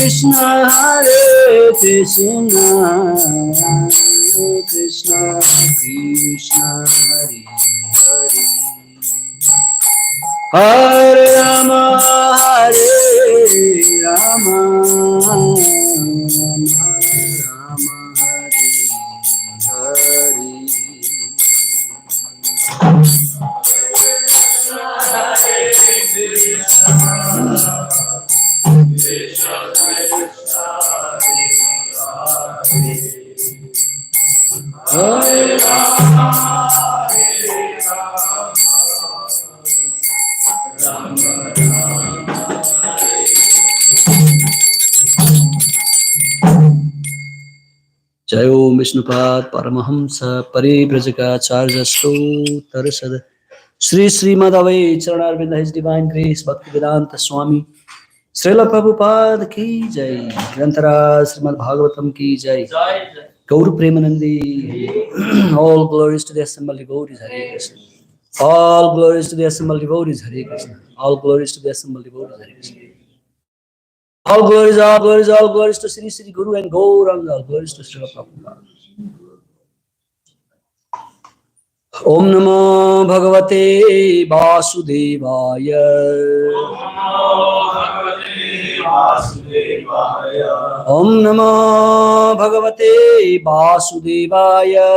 Krishna Krishna Krishna Hare Hare Rama Hare Rama Rama Hare Hare Jai Om Vishnupad Paramahamsa Paribrajakacarya Tarasada Sri Srimad Avai Charanarvinda His Divine Grace Bhaktivedanta Swami Srila Prabhupada Ki Jai Grantara Srimad Bhagavatam Ki Jai Gaur Premanandi All glories to the assembled devotees Hare Krishna All glories to the assembled devotees Hare Krishna All glories to the assembled devotees Hare Krishna All glories, all glories, all glories to Sri Sri Guru and Gauranga. All glories to Srila Prabhupada. Om Namo Bhagavate Vasudevaya. Om Namo Bhagavate Vasudevaya.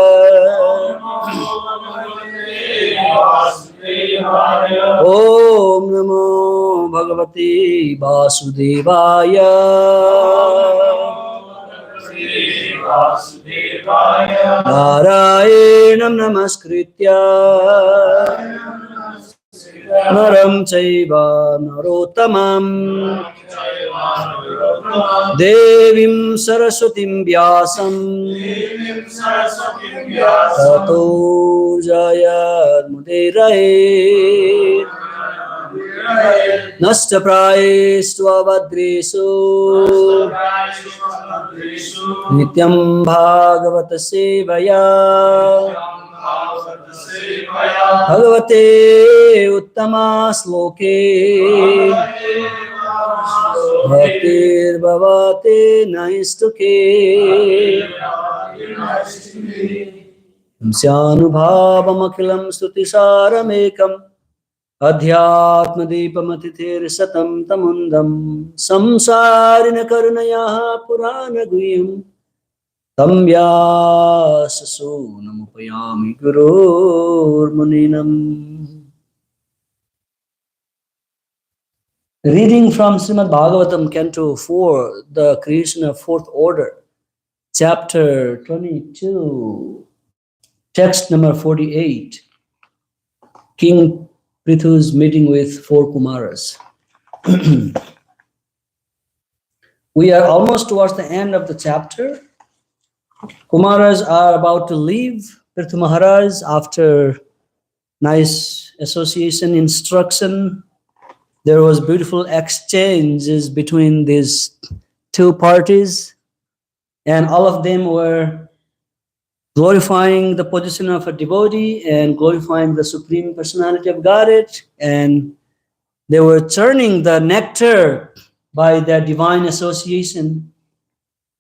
Om Namo Bhagavate Vasudevaya. Narayanam Namaskritya Naram Chaiva Narottamam Devim Saraswatim Vyasam Tato Jayad Mudiraye Nasta Praestva Nityam Bhagavata Sevaya Bhagavate Uttama Sloke Bhaktir Bhavate Naistuke Syanubhavam Akilam Stutisharamekam Adhyatma Deepamatithir Satam Tamundam Samsarina Karunayaha Purana Guyam Tam Vyasaso Namupayami Gurur Muninam. Reading from Srimad Bhagavatam, Canto 4, the creation of fourth order, chapter 22, text number 48. King Prithu's meeting with four Kumaras. We are almost towards the end of the chapter. Kumaras are about to leave Prithu Maharaj after nice association, instruction. There was beautiful exchanges between these two parties, and all of them were glorifying the position of a devotee and glorifying the Supreme Personality of Godhead, and they were churning the nectar by their divine association.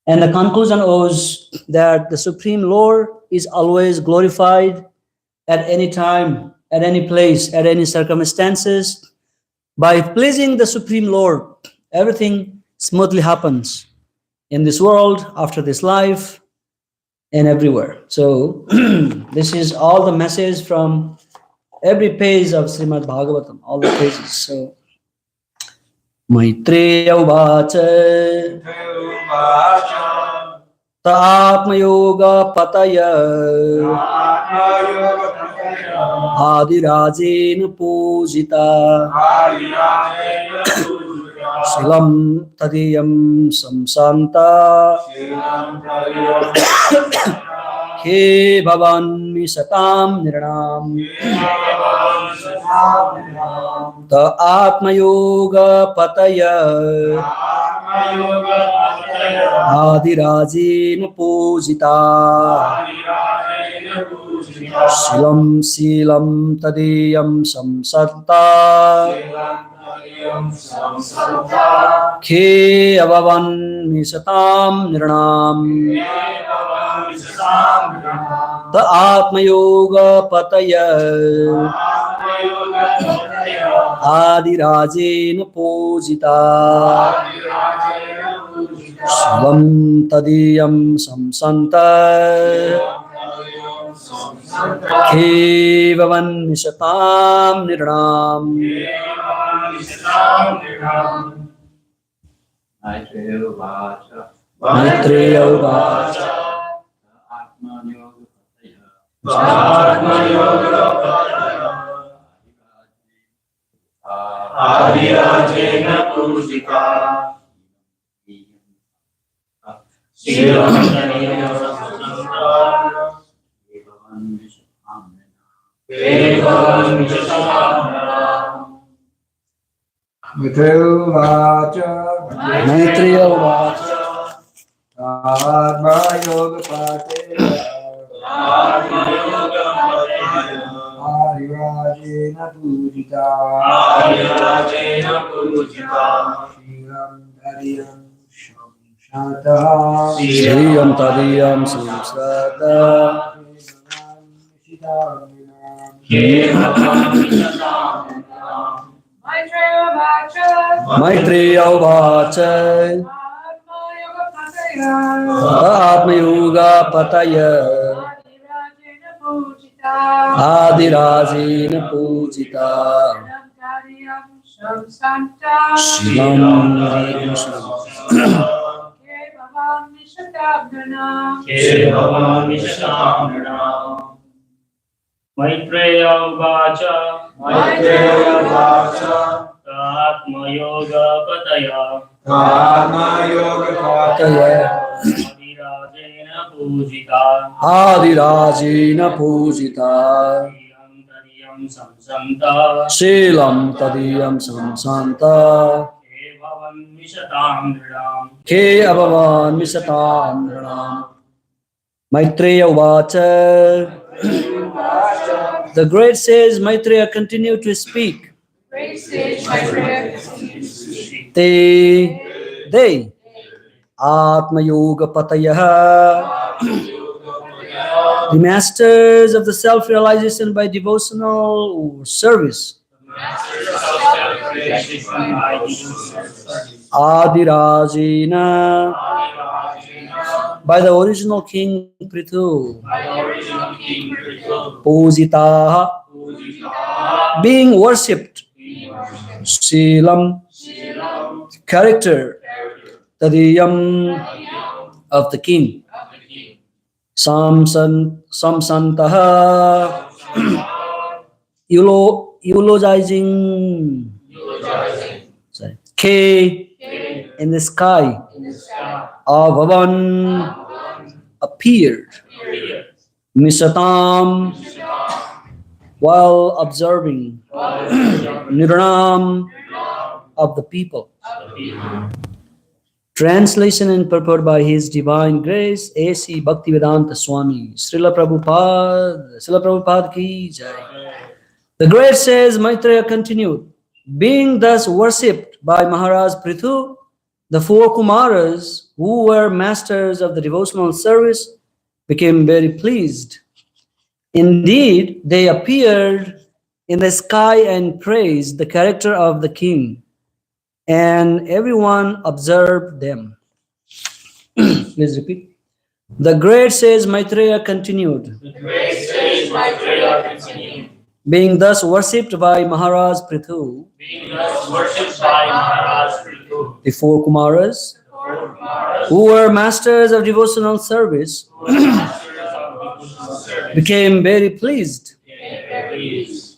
And the conclusion was that the Supreme Lord is always glorified at any time, at any place, at any circumstances. By pleasing the Supreme Lord, everything smoothly happens in this world, after this life, and everywhere. So this is all the message from every page of Srimad Bhagavatam, all the pages. So Maitreya Uvacha Ta'atma Yoga Pataya Adirajena Pujita Shilam Tadiyam Samsanta He Bhavan Misatam Niranam Ta Atma Yoga Pataya Adirajena Pujita Shilam Silam Tadiyam Samsanta Ke avavan misatam nirnam the Atma Yoga Pataya Adi Rajena Pujita Svam Tadiyam Samsanta Kevavan Mishatam Nirnam Maitreya Uvacha Adirajena Pujita Maitreya Uvacha Atma Yoga Pateya Adirajena Pujita Shiram Dariyam Shamshataha Shriyam Tadiyam Samsrata Maitreya Uvacha Atma Yoga Pataya Adirajena Pujita Shivam Maitreya Uvacha Atma Yoga Pataya Adirajena Pujita Adirajena Pujita Shilam Tadiyam Samsanta Ke Abhavan Misatam Nrinam Maitreya Uvacha The great sage Maitreya continued to speak. They Atma Yoga Patayah, the masters of the self-realization by devotional service. Adirajena, by the original king Prithu. Pujitaha, being worshipped. Shilam, character. Tadiyam, of the king. Samsantaha, eulogizing. Sorry. K, in the sky. Avavan, appeared. Misatam, while observing. Nirnam, of the people. Translation and purport by His Divine Grace, A.C. Bhaktivedanta Swami, Srila Prabhupada ki jai. The great says Maitreya continued, being thus worshipped by Maharaj Prithu, the four Kumaras, who were masters of the devotional service, became very pleased. Indeed, they appeared in the sky and praised the character of the king, and everyone observed them. Please repeat. The great sage Maitreya continued, being thus worshipped by Maharaj Prithu, the four Kumaras, who were masters of devotional service, became very pleased.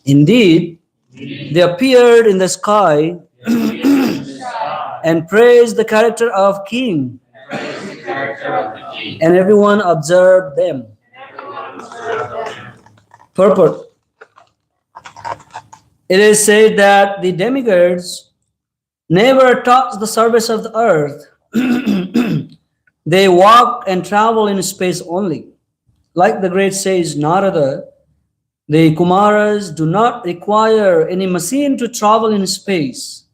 Indeed, they appeared in the sky and praised the character of king, and everyone observed them. Purport. It is said that the demigods never touch the surface of the earth. They walk and travel in space only. Like the great sage Narada, the Kumaras do not require any machine to travel in space.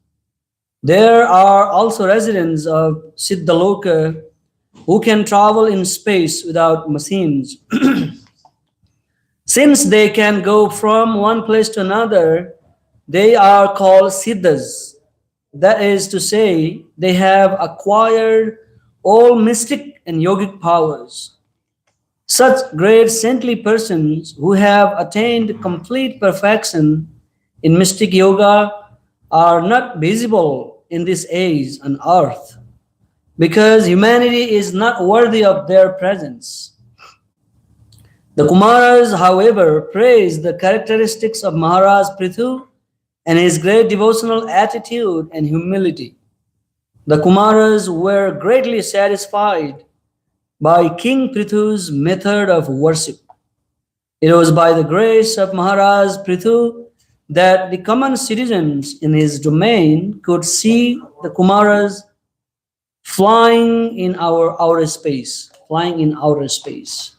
There are also residents of Siddhaloka who can travel in space without machines. Since they can go from one place to another, they are called Siddhas. That is to say, they have acquired all mystic and yogic powers. Such great saintly persons who have attained complete perfection in mystic yoga are not visible in this age on earth because humanity is not worthy of their presence. The Kumaras, however, praise the characteristics of Maharaj Prithu and his great devotional attitude and humility. The Kumaras were greatly satisfied by King Prithu's method of worship. It was by the grace of Maharaj Prithu that the common citizens in his domain could see the Kumaras flying in our outer space, flying in outer space.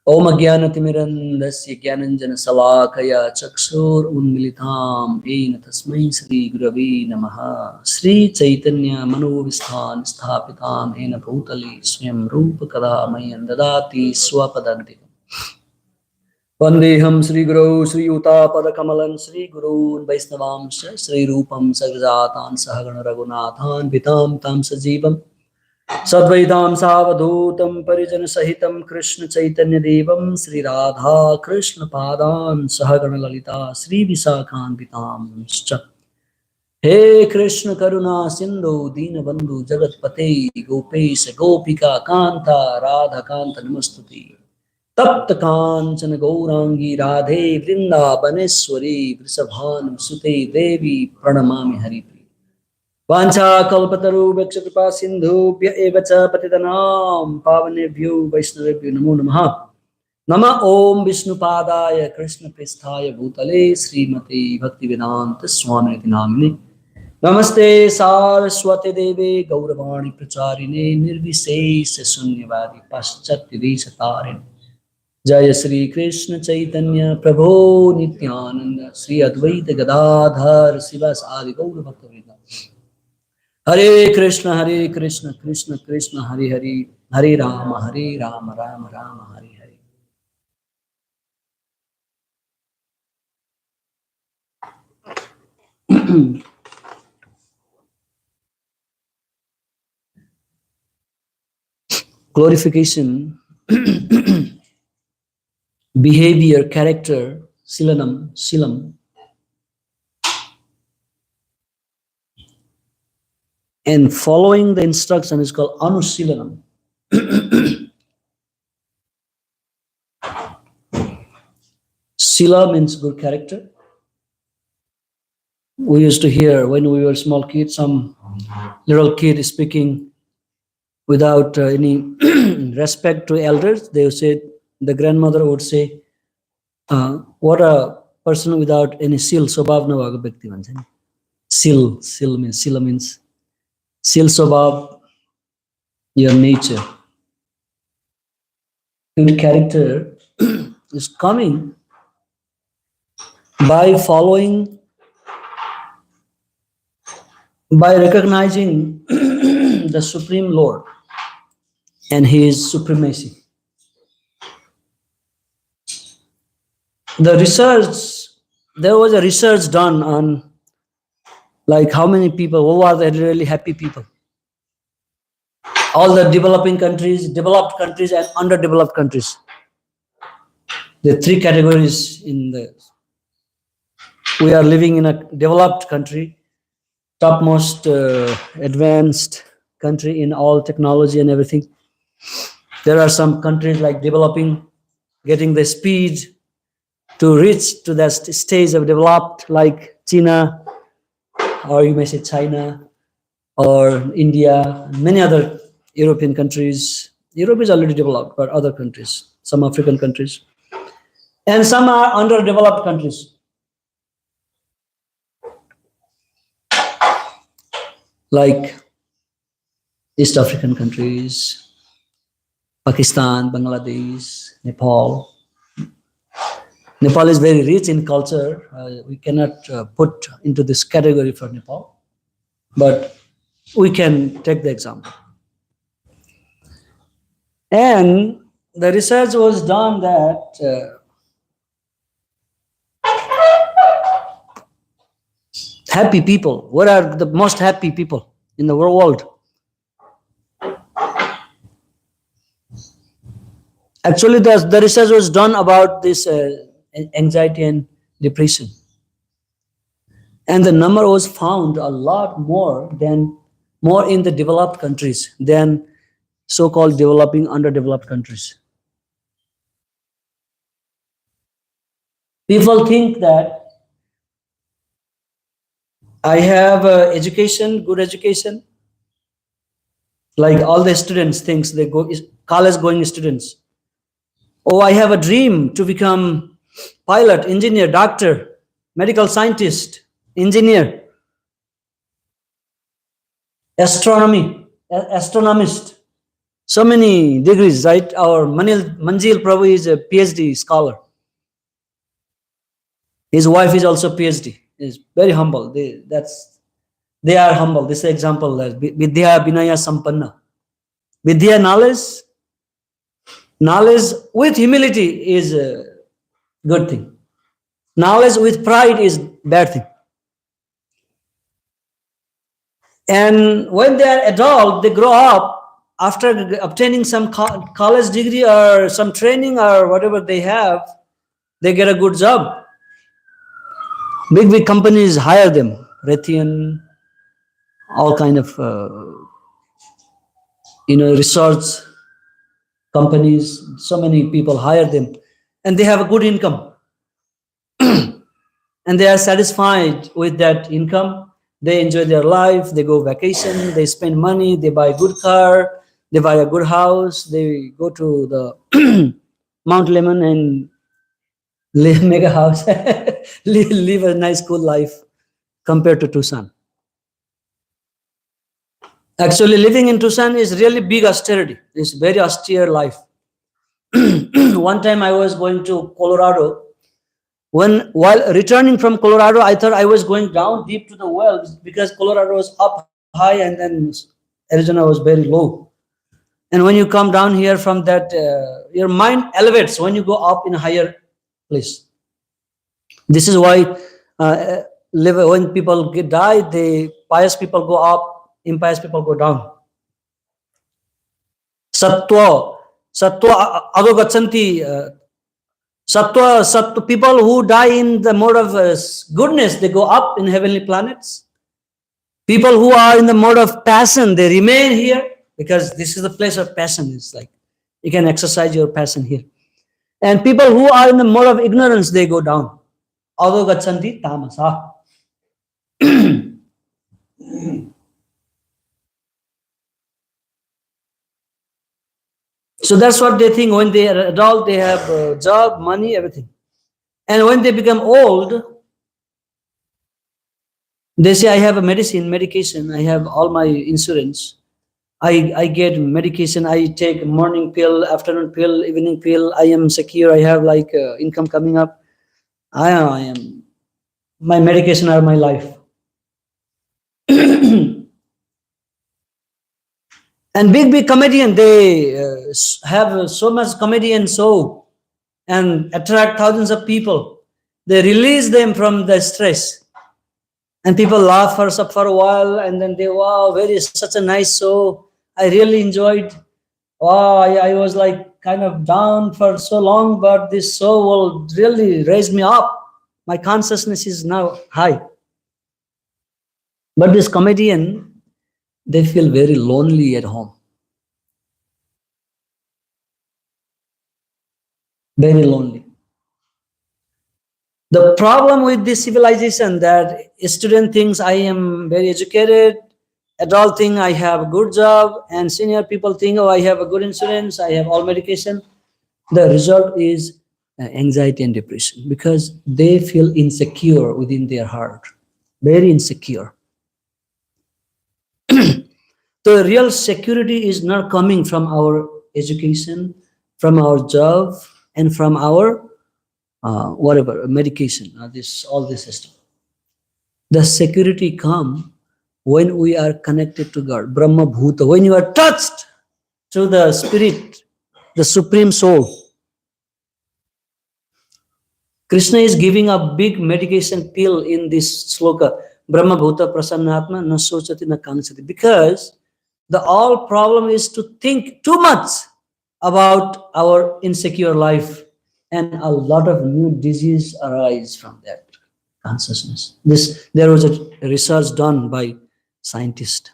Om Ajnanatimirandasya Jnananjana Salakaya Chakshur Unmilitam Ena Tasmai Sri Gurave Namaha Sri Chaitanya Manovisthan Sthapitam Ena Bhutali Swayam Rupa Kadamayan Dadati Swapadantikam Vandeham Sri Guru Sri Uta Padakamalan Sri Guru Vaisnavamsha Sri Rupam Sagrajatan Sahagana Raghunathan Vitam Tam Sajivam Sadvaitam Savadutam Parijana Sahitam Krishna Chaitanya Devam Sri Radha Krishna Padam Sahagana Lalita Sri Visakhan Vitam He Krishna Karuna Sindhu Dina Bandhu Jagat Pate Gopesh Gopika Kanta Radha Kanta Namastuti Tapta Kanchana Gaurangi Radhe Vrindavaneshwari Vrisabhan Sute Devi Pranamami Hari Vancha kalpataru vekshakripa sindhubhya evacha patitanam pavanebhyo vaishnavebhyo namo namaha. Nama Om Vishnupadaya Krishna Pristhaya Bhutale Srimate Bhaktivedanta Swamiti Namine Namaste Saraswati Deve Gauravani Pracharine Nirvisesha Sunyavadi Paschatya Desatarin Jaya Sri Krishna Chaitanya Prabhu Nityananda Sri Advaita Gadadhar Sivas Adi Gaura Bhaktavedanta Hare Krishna, Krishna Krishna, Hare Hare, Hare Rama, Rama Rama, Hare Hare. Glorification, behavior, character, silam, and following the instruction is called anusilanam. Sila means good character. We used to hear when we were small kids, some little kid speaking without any respect to elders. They would say, the grandmother would say, what a person without any sil, swabhav na vaga bhakti bhन्छ नि. Sila means sil swabhav, your nature. Good character is coming by following, by recognizing the Supreme Lord and His supremacy. There was a research done on like how many people, who are the really happy people. All the developed countries and underdeveloped countries. The three categories we are living in a developed country, topmost advanced country in all technology and everything. There are some countries like developing, getting the speed to reach to that stage of developed, like China, or you may say China, or India, and many other European countries. Europe is already developed, but other countries, some African countries, and some are underdeveloped countries. Like East African countries, Pakistan, Bangladesh, Nepal. Nepal is very rich in culture. We cannot put into this category for Nepal, but we can take the example. And the research was done that happy people, what are the most happy people in the world? Actually, the research was done about this anxiety and depression. And the number was found a lot more in the developed countries than so-called developing, underdeveloped countries. People think that I have education, good education, like all the students thinks they go college going students. Oh, I have a dream to become pilot, engineer, doctor, medical scientist, engineer, astronomist. So many degrees, right? Our Manjil Prabhu is a PhD scholar. His wife is also PhD. Is very humble. They are humble. This is an example. Vidya Binaya Sampanna. Vidya knowledge with humility is a good thing. Knowledge with pride is bad thing. And when they are adult, they grow up after obtaining some college degree or some training or whatever they have, they get a good job. Big companies hire them. Raytheon, all kind of research companies, so many people hire them, and they have a good income. And they are satisfied with that income. They enjoy their life, they go vacation, they spend money, they buy a good car, they buy a good house, they go to the Mount Lemon and make a house, live a nice cool life compared to Tucson. Actually, living in Tucson is really big austerity. It's very austere life. One time I was going to Colorado. While returning from Colorado, I thought I was going down deep to the wells because Colorado was up high and then Arizona was very low. And when you come down here from that, your mind elevates when you go up in a higher place. This is why when people die, the pious people go up, impious people go down. Sattva adogachanti. Sattva, people who die in the mode of goodness, they go up in heavenly planets. People who are in the mode of passion, they remain here because this is the place of passion. It's like you can exercise your passion here. And people who are in the mode of ignorance, they go down. Adogachanti tamasa. So that's what they think. When they are adult, they have a job, money, everything. And when they become old, they say, I have a medication, I have all my insurance. I get medication, I take morning pill, afternoon pill, evening pill, I am secure, I have like income coming up. I am, my medication are my life. And big comedian, they have so much comedian show and attract thousands of people. They release them from the stress. And people laugh for a while and then they, wow, such a nice show. I really enjoyed. Wow, I was like kind of down for so long, but this show will really raise me up. My consciousness is now high. But this comedian, they feel very lonely at home. Very lonely. The problem with this civilization that student thinks I am very educated, adult think I have a good job, and senior people think, oh, I have a good insurance, I have all medication. The result is anxiety and depression because they feel insecure within their heart, very insecure. The real security is not coming from our education, from our job, and from our whatever, medication, all this system. The security come when we are connected to God, Brahma Bhuta, when you are touched to the spirit, the supreme soul. Krishna is giving a big medication pill in this sloka, Brahma Bhuta Prasannatma na sochati na kangsati, because the all problem is to think too much about our insecure life, and a lot of new disease arise from that consciousness. There was a research done by scientists.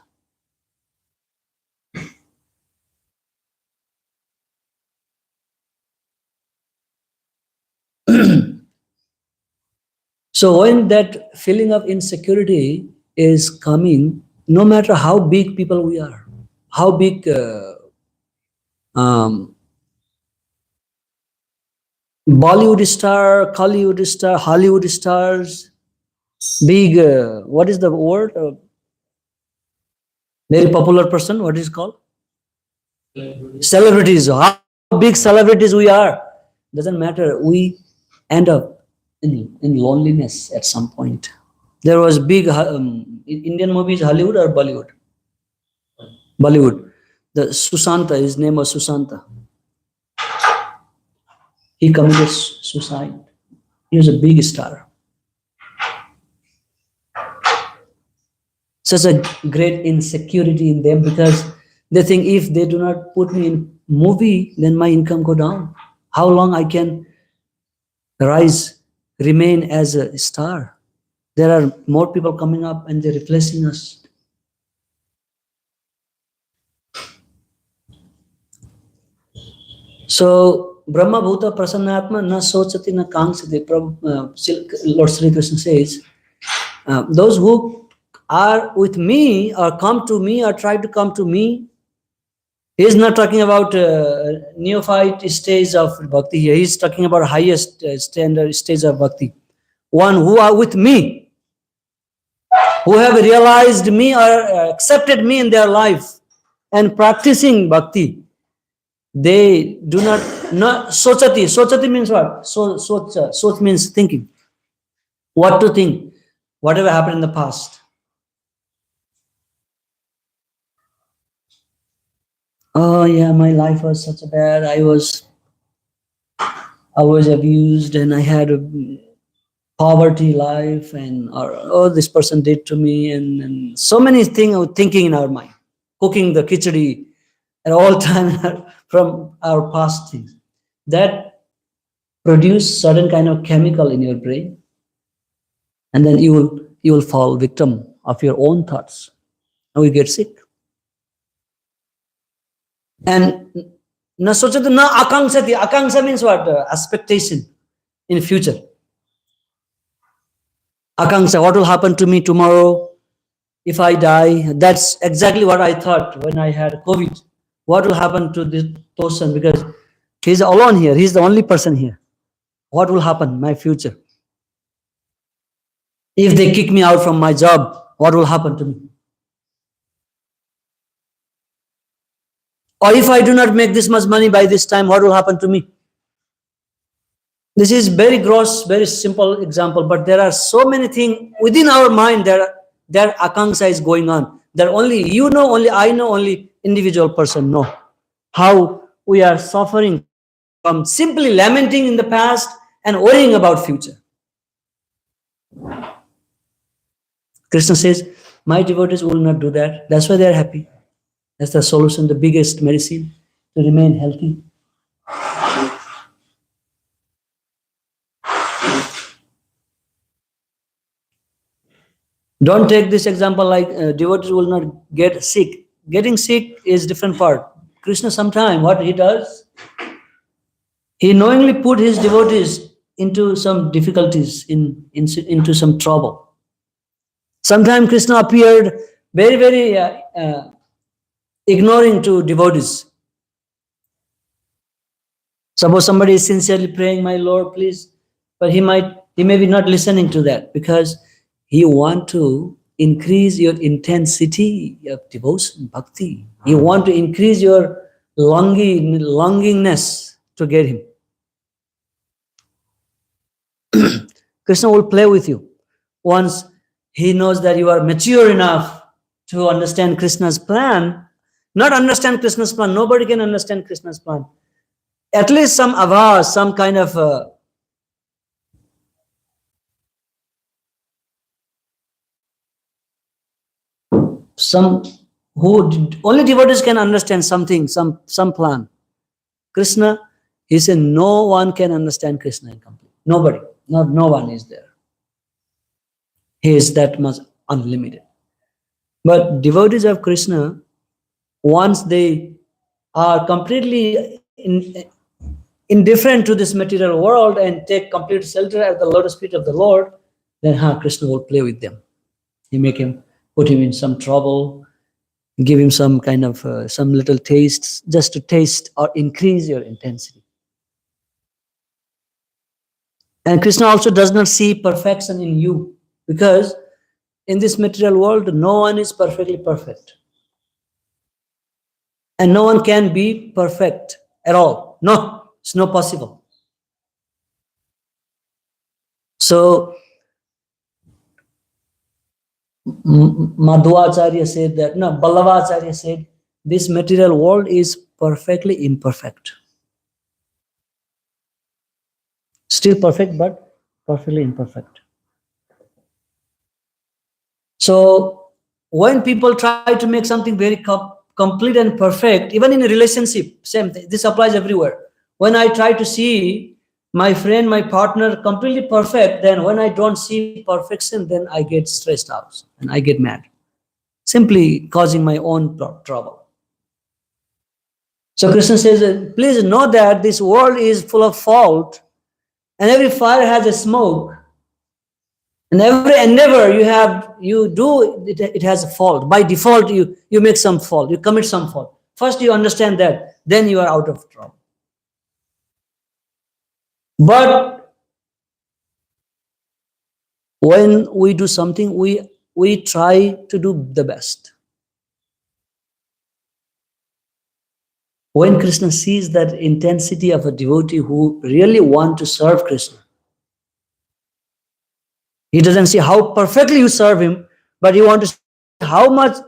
So when that feeling of insecurity is coming, no matter how big people we are, how big Bollywood star, Hollywood star, Hollywood stars, big, what is the word? Very popular person, what is it called? Celebrities. How big celebrities we are, doesn't matter. We end up in loneliness at some point. There was big Indian movies, Hollywood or Bollywood? Bollywood. The Susanta, his name was Susanta. He committed suicide. He was a big star. Such a great insecurity in them, because they think if they do not put me in movie, then my income go down. How long I can remain as a star? There are more people coming up and they're replacing us. So, Brahma Bhuta Prasannatma na sochati na kangsati. Lord Sri Krishna says, those who are with me or come to me or try to come to me, he is not talking about neophyte stage of bhakti here. He is talking about highest standard stage of bhakti. One who are with me, who have realized me or accepted me in their life and practicing bhakti. They do not sochati. Sochati means what? Soch means thinking. What to think? Whatever happened in the past. Oh yeah, my life was such a bad. I was abused, and I had a poverty life, and this person did to me, and so many things I was thinking in our mind, cooking the khichdi at all time from our past things. That produce certain kind of chemical in your brain, and then you will fall victim of your own thoughts, and we get sick. And na sochati na akanksati. Akanksa means what? Expectation in future. Akanksa, what will happen to me tomorrow if I die? That's exactly what I thought when I had COVID. What will happen to this person? Because he's alone here. He's the only person here. What will happen? My future. If they kick me out from my job, what will happen to me? Or if I do not make this much money by this time, what will happen to me? This is very gross, very simple example, but there are so many things within our mind that akanksa is going on. That only you know, only I know, only individual person know. How we are suffering from simply lamenting in the past and worrying about future. Krishna says, my devotees will not do that. That's why they are happy. That's the solution, the biggest medicine to remain healthy. Don't take this example like devotees will not get sick. Getting sick is different part. Krishna sometime, what he does, he knowingly put his devotees into some difficulties, into some trouble. Sometimes Krishna appeared very, very ignoring to devotees. Suppose somebody is sincerely praying, my Lord, please, but he may be not listening to that, because he want to increase your intensity of devotion, bhakti. You want to increase your longingness to get him. Krishna will play with you. Once he knows that you are mature enough to understand Krishna's plan, not understand Krishna's plan, nobody can understand Krishna's plan. At least some avas, some kind of some only devotees can understand something, some plan. Krishna, he said, no one can understand Krishna in complete. Nobody, no one is there. He is that much unlimited. But devotees of Krishna, once they are completely indifferent to this material world and take complete shelter at the lotus feet of the Lord, then Krishna will play with them. He put him in some trouble, give him some kind of some little tastes, just to taste or increase your intensity. And Krishna also does not see perfection in you, because in this material world, no one is perfectly perfect. And no one can be perfect at all. No, it's not possible. So, Madhvacharya said that, no, Ballavacharya said, this material world is perfectly imperfect. Still perfect, but perfectly imperfect. So, when people try to make something very complete and perfect, even in a relationship, same thing, this applies everywhere. When I try to see my friend, my partner completely perfect, then when I don't see perfection, then I get stressed out and I get mad, simply causing my own trouble. So Krishna says, please know that this world is full of fault, and every fire has a smoke, and every endeavor you do, it has a fault. By default, you make some fault, you commit some fault. First you understand that, then you are out of trouble. But when we do something, we try to do the best. When Krishna sees that intensity of a devotee who really wants to serve Krishna, he doesn't see how perfectly you serve him, but he wants to see how much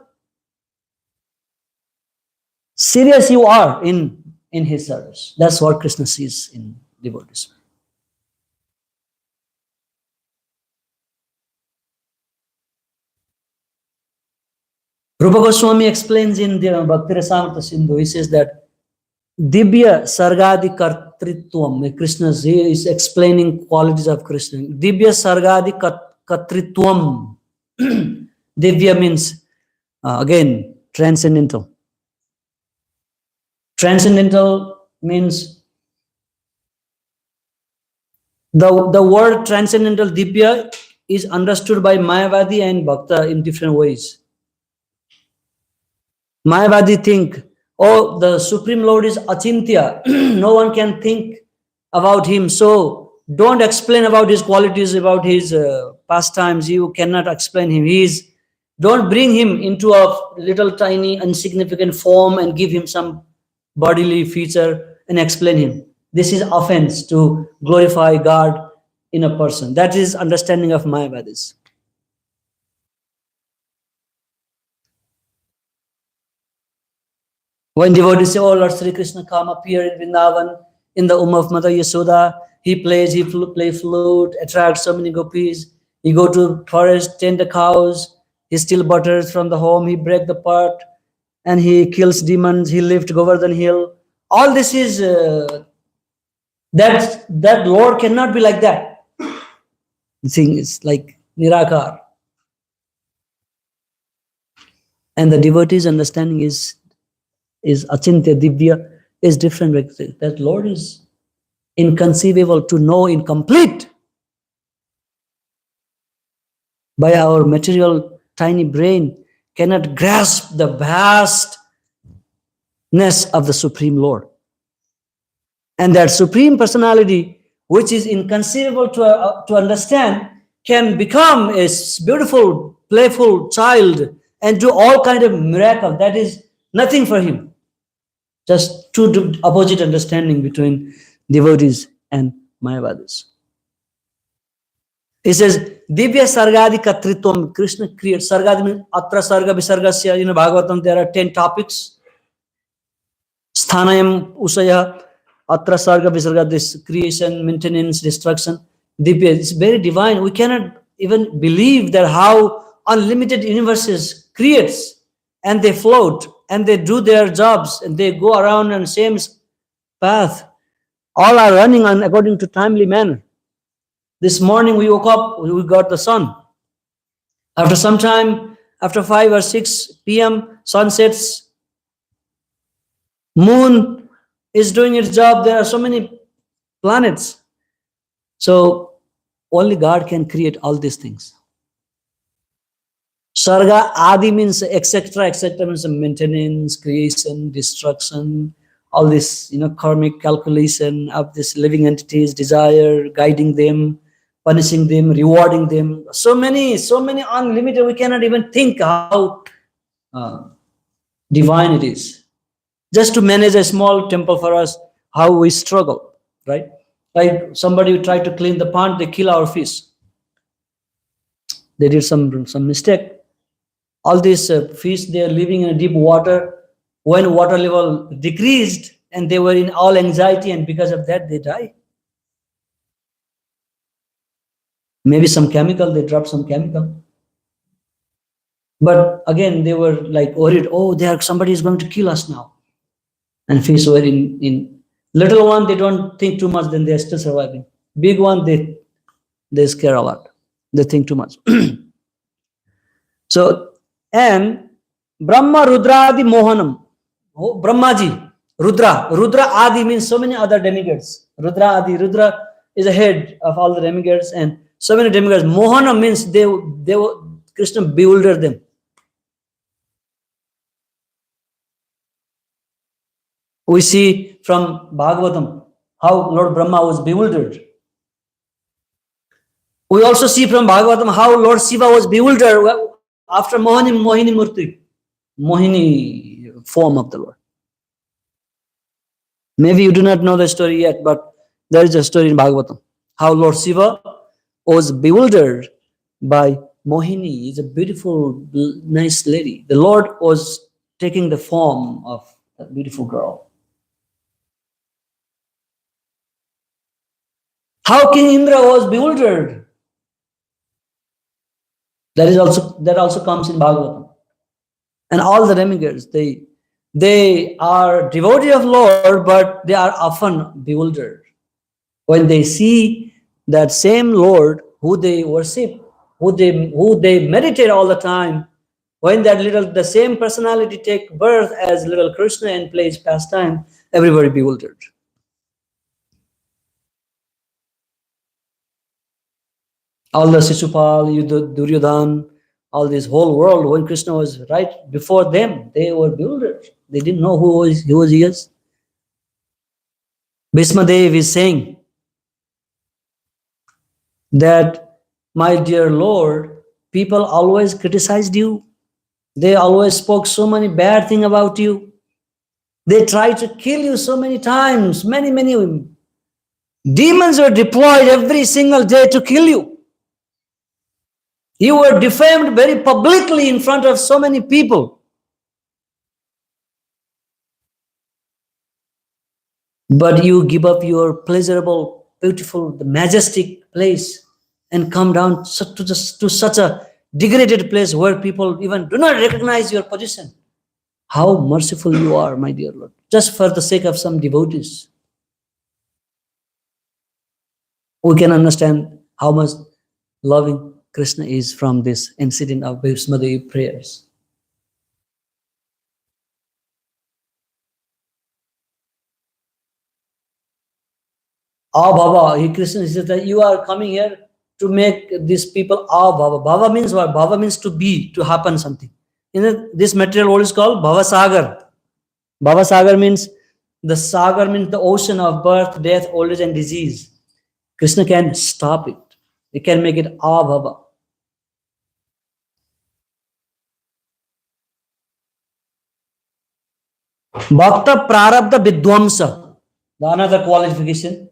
serious you are in his service. That's what Krishna sees in devotees. Rupa Goswami explains in the Bhakti Rasamrita Sindhu, he says that Dibya Sargadi Kartritvam, Krishna is explaining qualities of Krishna. Dibya Sargadi Kartritvam. Divya means, again, transcendental. Transcendental means, the word transcendental Dibya is understood by Mayavadi and Bhakta in different ways. Mayavadi think, oh, the Supreme Lord is Achintya. No one can think about him. So don't explain about his qualities, about his pastimes. You cannot explain him. Don't bring him into a little tiny insignificant form and give him some bodily feature and explain him. This is offense to glorify God in a person. That is understanding of Mayavadis. When devotees say, oh, Lord Sri Krishna come appear in Vrindavan, in the womb of Mother Yashoda, he plays flute, attracts so many gopis. He go to forest, tend the cows, he steal butters from the home, he break the pot, and he kills demons, he lift Govardhan hill. All this is, that Lord cannot be like that. The thing is like Nirakar. And the devotee's understanding is Achintya, Divya, is different. That Lord is inconceivable to know, incomplete. By our material tiny brain cannot grasp the vastness of the Supreme Lord. And that Supreme Personality, which is inconceivable to understand, can become a beautiful, playful child and do all kind of miracle. That is nothing for him. Just two opposite understanding between devotees and Mayavadis. He says, Divya Sargadi Katritvam. Krishna creates. Sargadi means Atra Sarga Visargasya. Bhagavatam, there are 10 topics. Sthanayam Usaya, Atra Sarga Visarga, this creation, maintenance, destruction. Divya, it's very divine. We cannot even believe that how unlimited universes creates, and they float, and they do their jobs, and they go around on same path. All are running on according to timely manner. This morning we woke up, we got the sun. After some time, after 5 or 6 p.m., sun sets, moon is doing its job. There are so many planets. So only God can create all these things. Sarga Adi means etc. etc. means maintenance, creation, destruction, all this, karmic calculation of this living entities, desire, guiding them, punishing them, rewarding them. So many unlimited. We cannot even think how divine it is. Just to manage a small temple for us, how we struggle, right? Like somebody who tried to clean the pond, they kill our fish. They did some mistake. All these fish, they are living in deep water. When water level decreased, and they were in all anxiety, and because of that, they die. Maybe some chemical, they dropped some chemical. But again, they were like worried, oh, somebody is going to kill us now. And fish were in little one, they don't think too much, then they're still surviving. Big one, they scare a lot. They think too much. So, and Brahma Rudradi Mohanam. Oh, Brahmaji, Rudra Adi means so many other demigods. Rudra Adi, Rudra is a head of all the demigods, and so many demigods. Mohanam means they Krishna bewildered them. We see from Bhagavatam how Lord Brahma was bewildered. We also see from Bhagavatam how Lord Shiva was bewildered after Mohini Murti, Mohini form of the Lord. Maybe you do not know the story yet, but there is a story in Bhagavatam how Lord Shiva was bewildered by Mohini. Is a beautiful, nice lady. The Lord was taking the form of a beautiful girl. How King Indra was bewildered. That also comes in Bhagavatam. And all the demigods, they are devotee of Lord, but they are often bewildered when they see that same Lord who they worship, who they meditate all the time. When the same personality take birth as little Krishna and plays pastime, everybody bewildered. All the Shishupal, Duryodhan, all this whole world, when Krishna was right before them, they were bewildered. They didn't know who he is. Bhismadev is saying that, my dear Lord, people always criticized you. They always spoke so many bad things about you. They tried to kill you so many times. Many demons were deployed every single day to kill you. You were defamed very publicly in front of so many people. But you give up your pleasurable, beautiful, the majestic place and come down to such a degraded place where people even do not recognize your position. How merciful you are, my dear Lord, just for the sake of some devotees. We can understand how much loving Krishna is from this incident of Bhismadev prayers. Bhava, Krishna says that you are coming here to make these people Bhava. Bhava means what? Bhava means to be, to happen something. This material world is called Bhava Sagar. Bhava Sagar means the Sagar means the ocean of birth, death, old age, and disease. Krishna can stop it. He can make it Bhava. Bhakta Prarabdha Vidwamsa. The another qualification,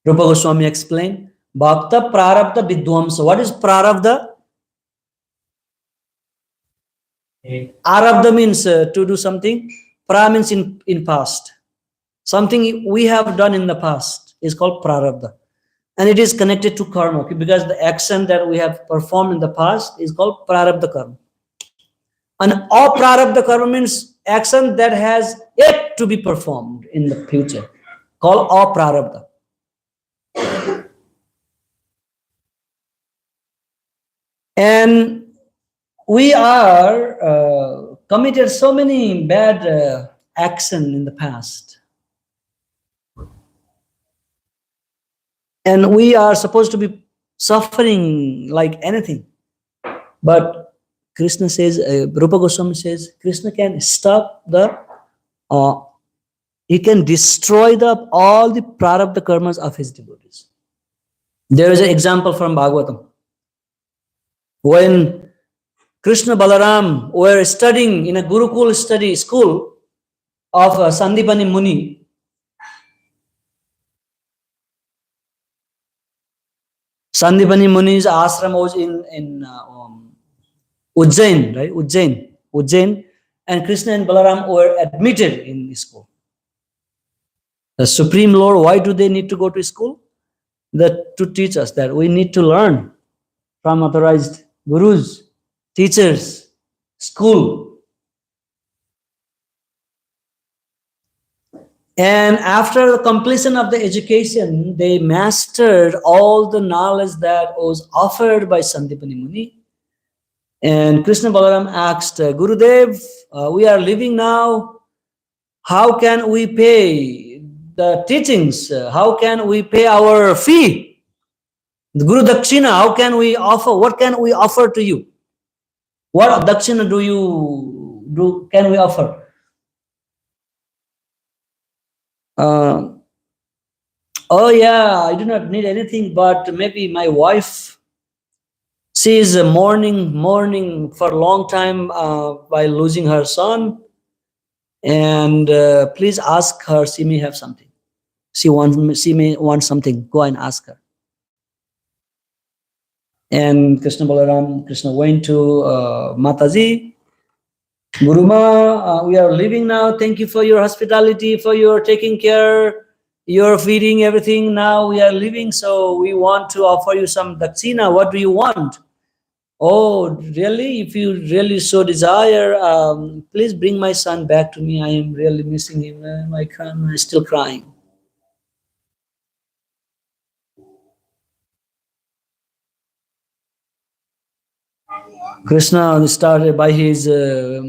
Rupa Goswami explained. Bhakta prarabdha vidwamsa. What is prarabdha? Arabdha means to do something. Pra means in past. Something we have done in the past is called prarabdha. And it is connected to karma because the action that we have performed in the past is called prarabdha karma. And aprarabdha karma means action that has yet to be performed in the future, called aprarabdha. And we are committed so many bad action in the past. And we are supposed to be suffering like anything. But Krishna says, Rupa Goswami says, Krishna can stop he can destroy all the prarabdha karmas of his devotees. There is an example from Bhagavatam. When Krishna Balaram were studying in a Gurukul study school of Sandipani Muni, Sandipani Muni's ashram was in Ujjain, right? Ujjain, and Krishna and Balaram were admitted in school. The Supreme Lord, why do they need to go to school? That to teach us that we need to learn from authorized gurus, teachers, school. And after the completion of the education, they mastered all the knowledge that was offered by Sandipani Muni. And Krishna Balaram asked, Gurudev, we are living now. How can we pay the teachings? How can we pay our fee? The Guru Dakshina, how can we offer? What can we offer to you? What Dakshina can we offer? Oh yeah, I do not need anything, but maybe my wife. She is mourning for a long time by losing her son. And please ask her, she may have something. She may want something. Go and ask her. And Krishna went to Mataji. Guruma, we are leaving now. Thank you for your hospitality, for your taking care, your feeding, everything. Now we are leaving, so we want to offer you some dakshina. What do you want? Oh, really? If you really so desire, please bring my son back to me. I am really missing him. I'm still crying. Krishna started by he's a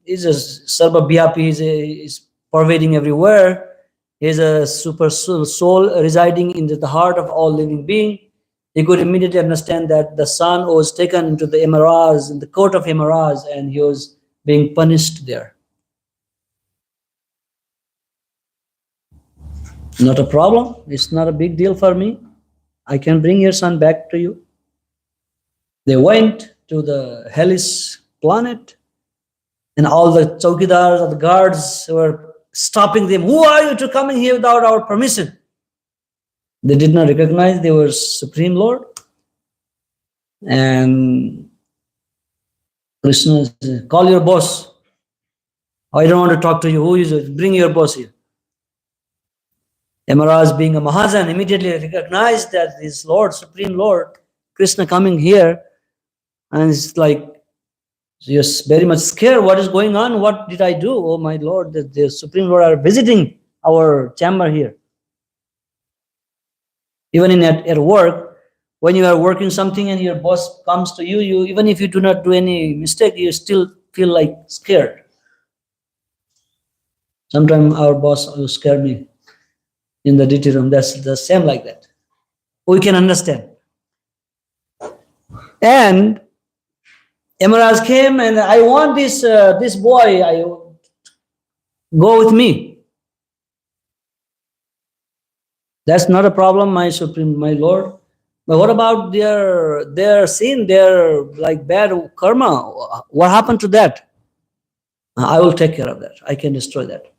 Sarva Vyapi, is pervading everywhere. He's a super soul residing in the heart of all living being. He could immediately understand that the son was taken into the Yamaras, in the court of Yamaras, and he was being punished there. Not a problem. It's not a big deal for me. I can bring your son back to you. They went to the hellish planet, and all the chowkidars or the guards were stopping them. Who are you to come in here without our permission? They did not recognize they were Supreme Lord. And Krishna said, call your boss. I don't want to talk to you. Who is it? Bring your boss here. Yamaraj, being a Mahajan, immediately recognized that this Lord, Supreme Lord, Krishna coming here, and it's like, you're very much scared. What is going on? What did I do? Oh my Lord, the Supreme Lord are visiting our chamber here. Even at work, when you are working something and your boss comes to you, even if you do not do any mistake, you still feel like scared. Sometimes our boss will scare me in the duty room. That's the same like that. We can understand. And Yamaraj came and I want this boy. Go with me. That's not a problem, my Lord. But what about their sin, their like bad karma? What happened to that? I will take care of that. I can destroy that.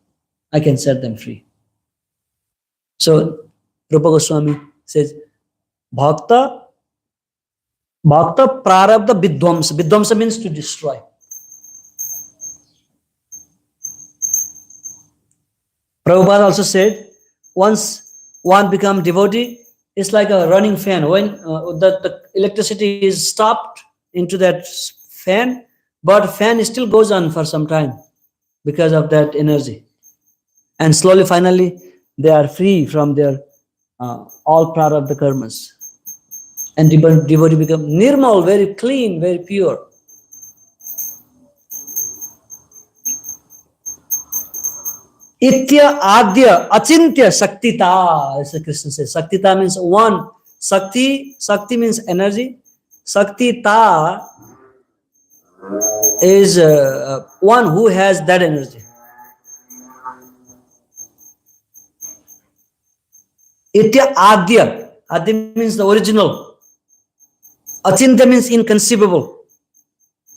I can set them free. So Rupa Goswami says, Bhakta, Bhakta Prarabdha Vidvamsa. Vidvamsa means to destroy. Prabhupada also said, once one becomes devotee, it's like a running fan. When the electricity is stopped into that fan, but fan still goes on for some time because of that energy. And slowly, finally, they are free from their all prarabdha karmas. And devotee become nirmal, very clean, very pure. Itya adya achintya saktita, as Krishna says. Saktita means one. Sakti means energy. Saktita is one who has that energy. Itya adya. Adya means the original. Achintya means inconceivable.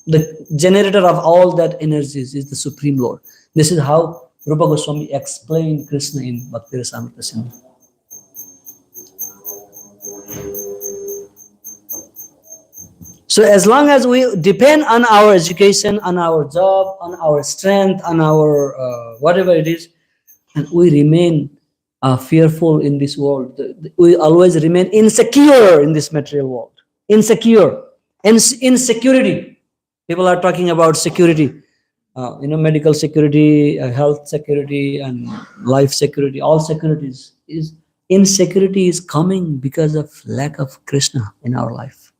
The generator of all that energies is the Supreme Lord. This is how Rupa Goswami explained Krishna in Bhakti Rasamrita Sindhu. So as long as we depend on our education, on our job, on our strength, on our whatever it is, and we remain fearful in this world, we always remain insecure in this material world. Insecure. Insecurity. People are talking about security. Medical security, health security, and life security. All securities insecurity is coming because of lack of Krishna in our life.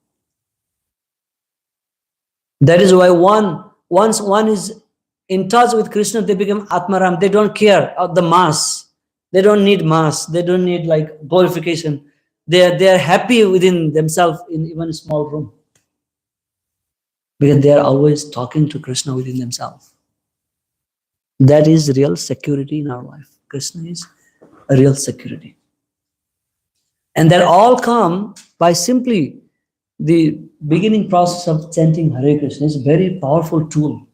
That is why once one is in touch with Krishna, they become Atmaram. They don't care of the mass. They don't need mass. They don't need like glorification. They are happy within themselves in even a small room. Because they are always talking to Krishna within themselves. That is real security in our life. Krishna is a real security. And that all come by simply the beginning process of chanting Hare Krishna. Is a very powerful tool.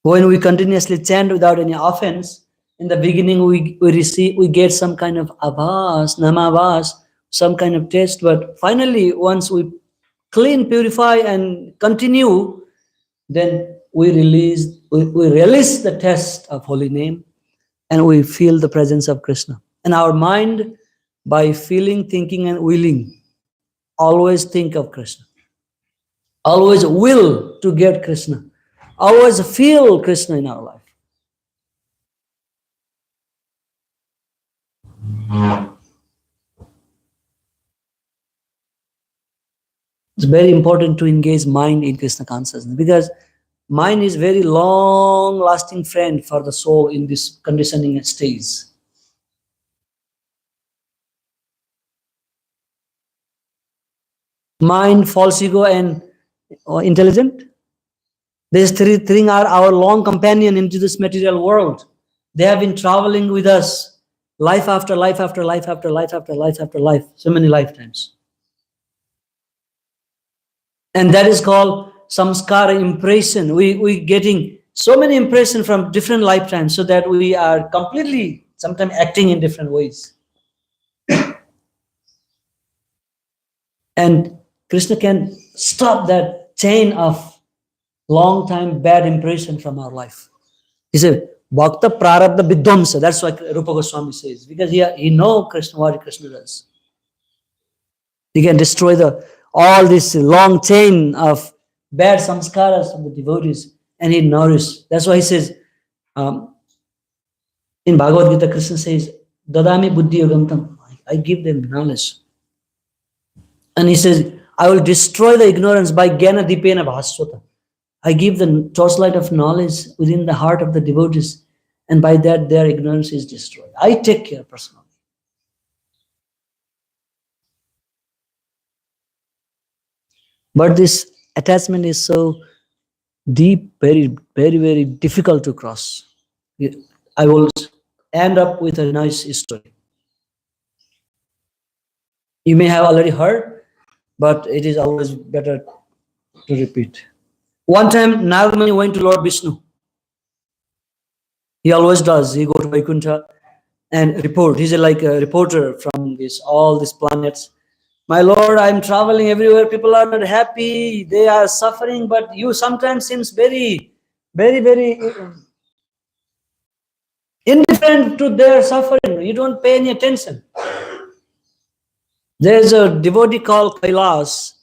When we continuously chant without any offense, in the beginning we get some kind of abhas, namavas, some kind of taste, but finally once we clean, purify and continue, then we release the taste of holy name and we feel the presence of Krishna. And our mind, by feeling, thinking and willing, always think of Krishna. Always will to get Krishna. Always feel Krishna in our life. It's very important to engage mind in Krishna consciousness because mind is very long-lasting friend for the soul in this conditioning stage. Mind, false ego, and intelligent. These three things are our long companion into this material world. They have been traveling with us life after life after life after life after life after life, so many lifetimes. And that is called samskara, impression. We getting so many impressions from different lifetimes so that we are completely sometimes acting in different ways. And Krishna can stop that chain of long time bad impression from our life. He said, Bhakta Prarabdha Vidvamsa. That's what Rupa Goswami says. Because he knows Krishna, what Krishna does. He can destroy all this long chain of bad samskaras of the devotees and he nourishes. That's why he says, in Bhagavad Gita, Krishna says, Dadami Buddhi Yogamtam. I give them knowledge. And he says, I will destroy the ignorance by Jnana Dipena Bhaswata. I give the torchlight of knowledge within the heart of the devotees, and by that their ignorance is destroyed. I take care personally. But this attachment is so deep, very, very, very difficult to cross. I will end up with a nice story. You may have already heard, but it is always better to repeat. One time, Narada Muni went to Lord Vishnu. He always does. He go to Vaikuntha and report. He's like a reporter from all these planets. My Lord, I'm traveling everywhere. People are not happy. They are suffering, but you sometimes seems very, very, very indifferent to their suffering. You don't pay any attention. There's a devotee called Kailas,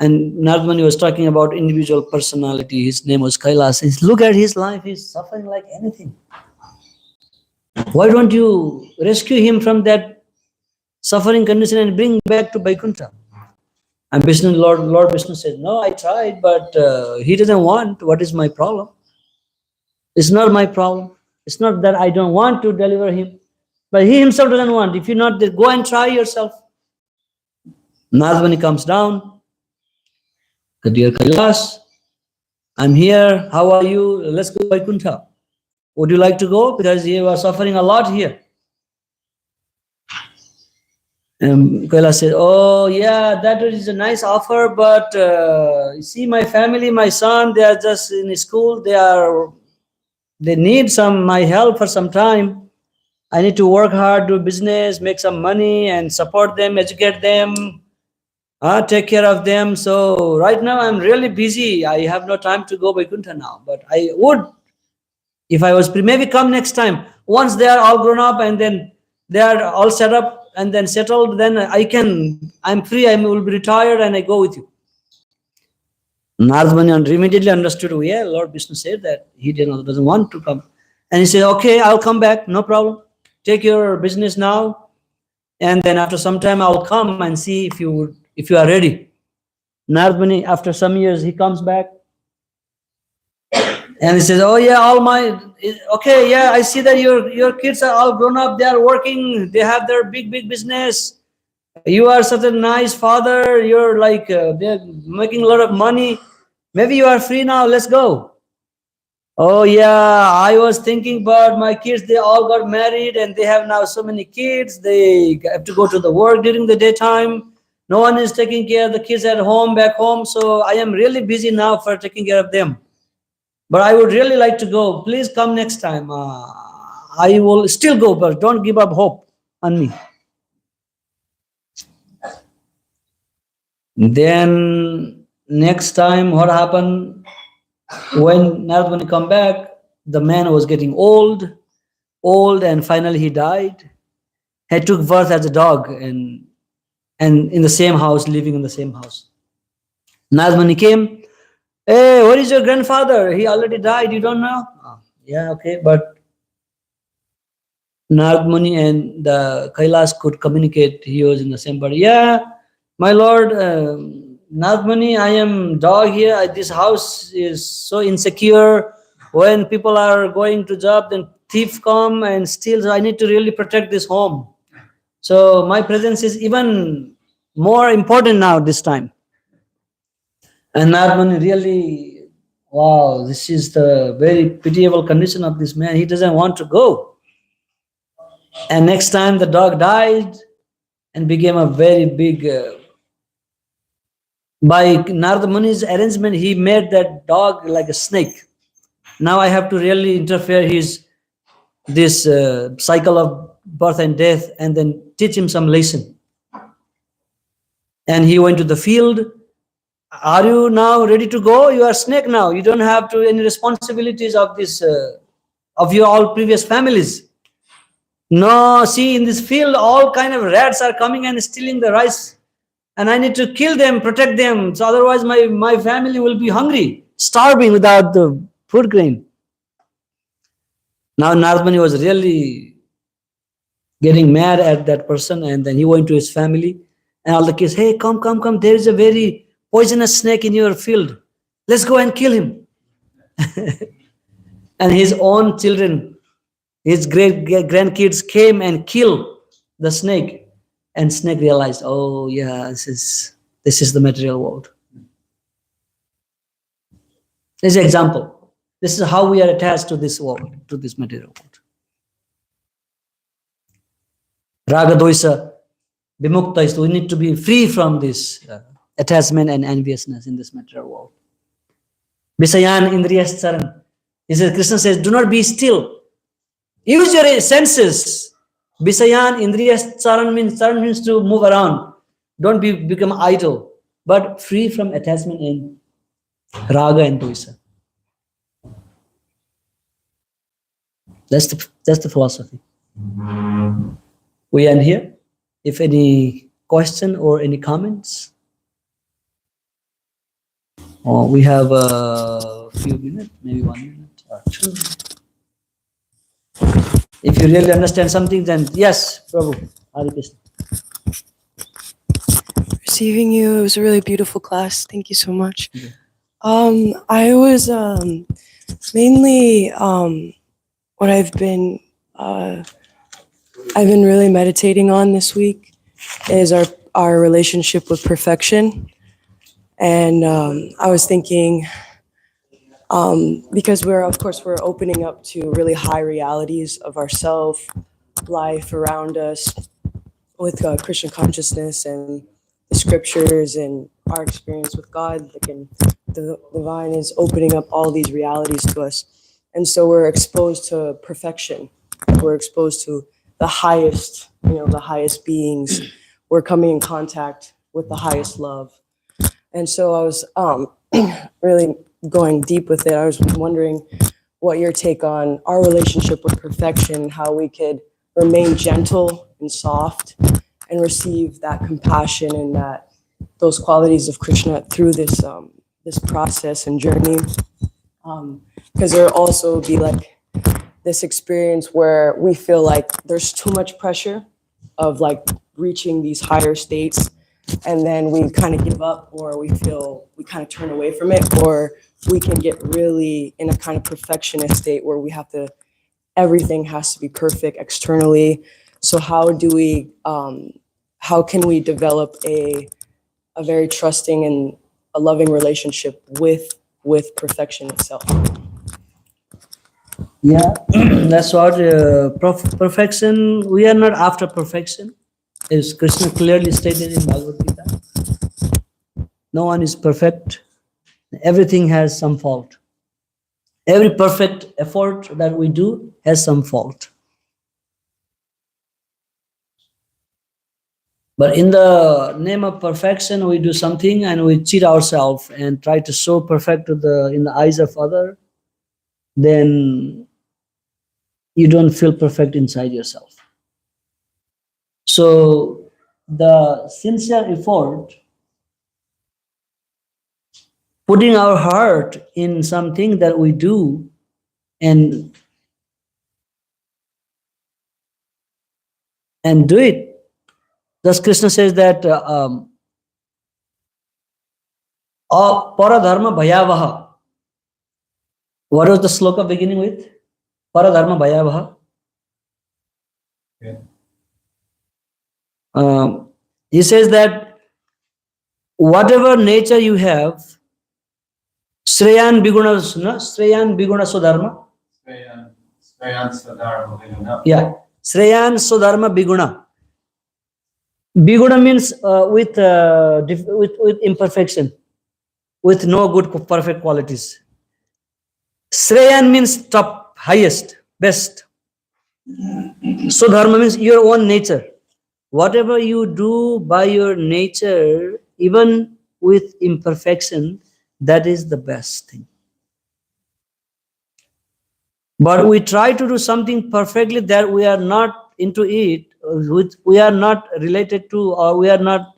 and Nardmani was talking about individual personality. His name was Kailas. Look at his life. He's suffering like anything. Why don't you rescue him from that suffering condition and bring back to Vaikuntha? And Lord Vishnu said, no, I tried, but he doesn't want. What is my problem? It's not my problem. It's not that I don't want to deliver him, but he himself doesn't want. If you're not there, go and try yourself. Nardmani comes down. Dear Kailas, I'm here. How are you? Let's go to Vaikuntha. Would you like to go? Because you are suffering a lot here. And Kailas said, oh yeah, that is a nice offer, but you see my family, my son, they are just in school. They need my help for some time. I need to work hard, do business, make some money and support them, educate them, take care of them. So right now I'm really busy. I have no time to go Vaikuntha now, but I would, if I was maybe come next time. Once they are all grown up and then they are all set up and then settled, then I'm free, I will be retired and I go with you. Nardmani immediately understood, oh yeah, Lord Vishnu said that he doesn't want to come. And he said, okay, I'll come back, no problem. Take your business now. And then after some time, I'll come and see if you are ready. Nardmani, after some years, he comes back. And he says, oh yeah, okay, yeah, I see that your kids are all grown up. They are working. They have their big business. You are such a nice father. You're like, they're making a lot of money. Maybe you are free now. Let's go. Oh yeah, I was thinking, but my kids, they all got married and they have now so many kids. They have to go to the work during the daytime. No one is taking care of the kids at home, back home. So I am really busy now for taking care of them. But I would really like to go. Please come next time. I will still go, but don't give up hope on me. Then next time, what happened? When Nardmani come back, the man was getting old, and finally he died. He took birth as a dog and in the same house, living in the same house. Nardmani came. Hey, what is your grandfather? He already died. You don't know? Oh, yeah, okay. But Nardmani and the Kailas could communicate. He was in the same body. Yeah, my lord, Nardmani, I am dog here. This house is so insecure. When people are going to job, then thief come and steal. So I need to really protect this home. So my presence is even more important now this time. And Nardmani really, wow, this is the very pitiable condition of this man. He doesn't want to go. And next time the dog died and became a very big, by Nardmani's arrangement, he made that dog like a snake. Now I have to really interfere this cycle of birth and death and then teach him some lesson. And he went to the field. Are you now ready to go? You are snake now. You don't have any responsibilities of this, of your all previous families. No, see, in this field, all kind of rats are coming and stealing the rice. And I need to kill them, protect them. So otherwise my family will be hungry, starving without the food grain. Now Nardmani was really getting mad at that person. And then he went to his family. And all the kids, hey, come. There is a very poisonous snake in your field. Let's go and kill him. And his own children, his grandkids came and killed the snake. And snake realized, oh yeah, this is the material world. This is an example. This is how we are attached to this world, to this material world. Raga doisa vimukta is, we need to be free from this attachment and enviousness in this material world. Visayan indriyas charan. He says, Krishna says, do not be still. Use your senses. Visayan Indriya Charan means to move around. Don't become idle, but free from attachment in raga and dvesa. That's the philosophy. We end here. If any question or any comments, we have a few minutes, maybe 1 minute or 2. If you really understand something, then yes, Prabhu, Hare Krishna. Receiving you. It was a really beautiful class. Thank you so much. Yeah. I was mainly what I've been really meditating on this week is our relationship with perfection. And I was thinking, because we're opening up to really high realities of ourself, life around us, with Krishna consciousness and the scriptures and our experience with God, and the divine is opening up all these realities to us. And so we're exposed to perfection. We're exposed to the highest, the highest beings. We're coming in contact with the highest love. And so I was really going deep with it. I was wondering what your take on our relationship with perfection, how we could remain gentle and soft and receive that compassion and those qualities of Krishna through this process and journey. Because there will also be like this experience where we feel like there's too much pressure of like reaching these higher states, and then we kind of give up, or we feel we kind of turn away from it, or we can get really in a kind of perfectionist state where everything has to be perfect externally. So how can we develop a very trusting and a loving relationship with perfection itself? Yeah, that's what perfection. We are not after perfection, as Krishna clearly stated in Bhagavad Gita. No one is perfect. Everything has some fault. Every perfect effort that we do has some fault. But in the name of perfection, we do something and we cheat ourselves and try to show perfect in the eyes of other. Then you don't feel perfect inside yourself. So the sincere effort, putting our heart in something that we do, and do it. Thus Krishna says that paradharma bhayavaha. What was the sloka beginning with? Paradharma bhayavaha. Yeah. He says that whatever nature you have, Shreyan Biguna Swadharma. Swayan Swadharma Viguna. Yeah. Shreyan Swadharma Biguna. Biguna means with imperfection, with no good perfect qualities. Shreyan means top, highest, best. Swadharma means your own nature. Whatever you do by your nature, even with imperfection, that is the best thing. But we try to do something perfectly that we are not into it, we are not related to, or we are not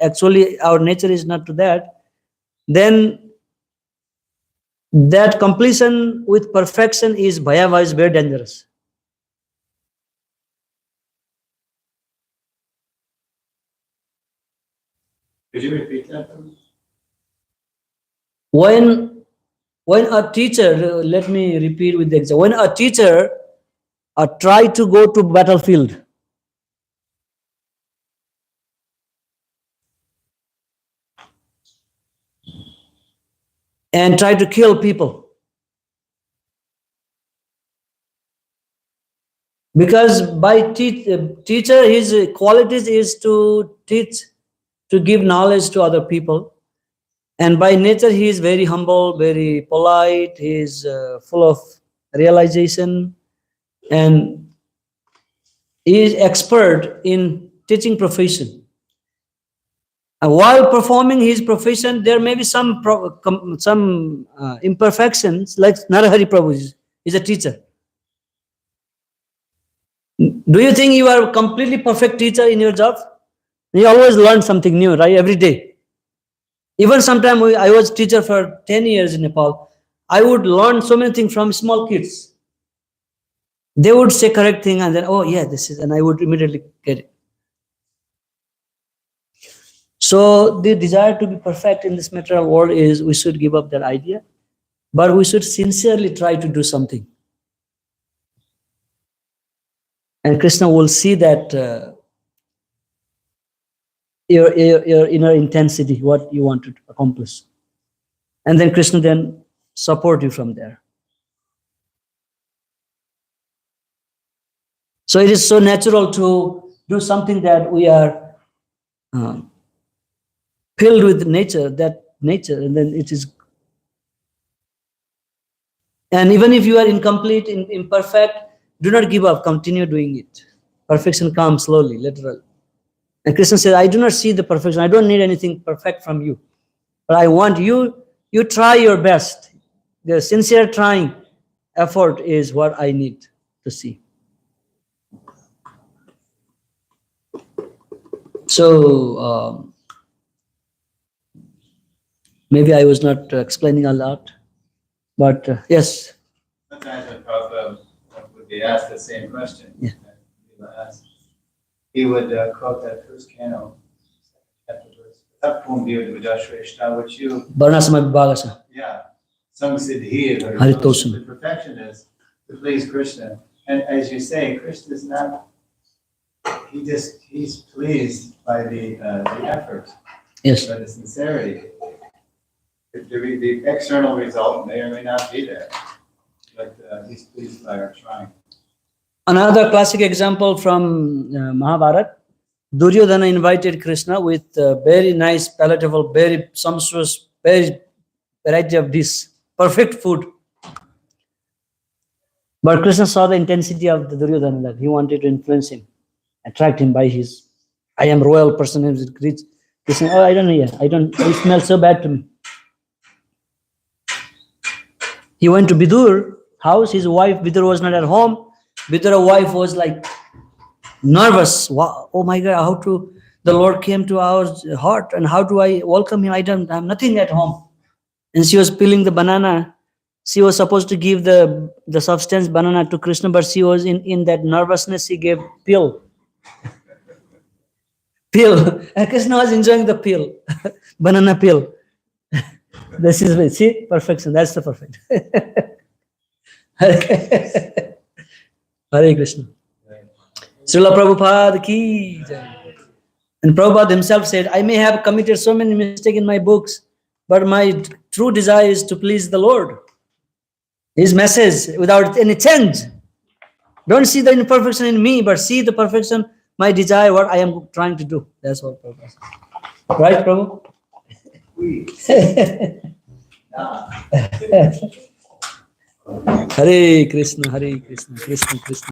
actually, our nature is not to that, then that completion with perfection is bhayava, is very dangerous. Could you repeat that? When a teacher, let me repeat with the example. When a teacher try to go to battlefield, and try to kill people, because by teacher, his qualities is to teach, to give knowledge to other people, and by nature he is very humble, very polite, he is full of realization, and He is expert in teaching profession. And while performing his profession, there may be some imperfections, like Narahari Prabhu is a teacher. Do you think you are a completely perfect teacher in your job? You always learn something new, right? Every day. Even sometime I was teacher for 10 years in Nepal. I would learn so many things from small kids. They would say correct thing and then, oh yeah, this is, and I would immediately get it. So the desire to be perfect in this material world is we should give up that idea, but we should sincerely try to do something. And Krishna will see that your inner intensity, what you want to accomplish. And then Krishna then support you from there. So it is so natural to do something that we are filled with nature, and then it is. And even if you are incomplete, imperfect, do not give up, continue doing it. Perfection comes slowly, literally. And Krishna says, I do not see the perfection. I don't need anything perfect from you. But I want you try your best. The sincere trying effort is what I need to see. So, maybe I was not explaining a lot, but yes. Sometimes when Prabhupada would be asked the same question, Yeah. He would quote that first canto, chapter verse, which you, Varnasama Vibhagasa. yeah, Samsiddhi, Haritosam. the perfection is to please Krishna. And as you say, Krishna is not, he's pleased by the effort, Yes. by the sincerity. The external result may or may not be there, but he's pleased by our trying. Another classic example from Mahabharata, Duryodhana invited Krishna with very nice, palatable, very sumptuous, very variety of dish, perfect food. But Krishna saw the intensity of the Duryodhana, that he wanted to influence him, attract him by his, I am royal person, he was rich. Krishna, oh, I don't know, it smells so bad to me. He went to Vidur house, his wife, Vidur was not at home. Vidur's wife was like nervous. Wow, oh my God, the Lord came to our heart and how do I welcome him? I have nothing at home. And she was peeling the banana. She was supposed to give the substance banana to Krishna, but she was in that nervousness, she gave peel. And Krishna was enjoying the peel, banana peel. This is, see, perfection, that's the perfect. Hare Krishna. Srila Prabhupada ki jai. And Prabhupada himself said, I may have committed so many mistakes in my books, but my true desire is to please the Lord. His message without any change. Don't see the imperfection in me, but see the perfection, my desire, what I am trying to do. That's what Prabhupada said. Right, Prabhu? Hare Krishna, Krishna Krishna.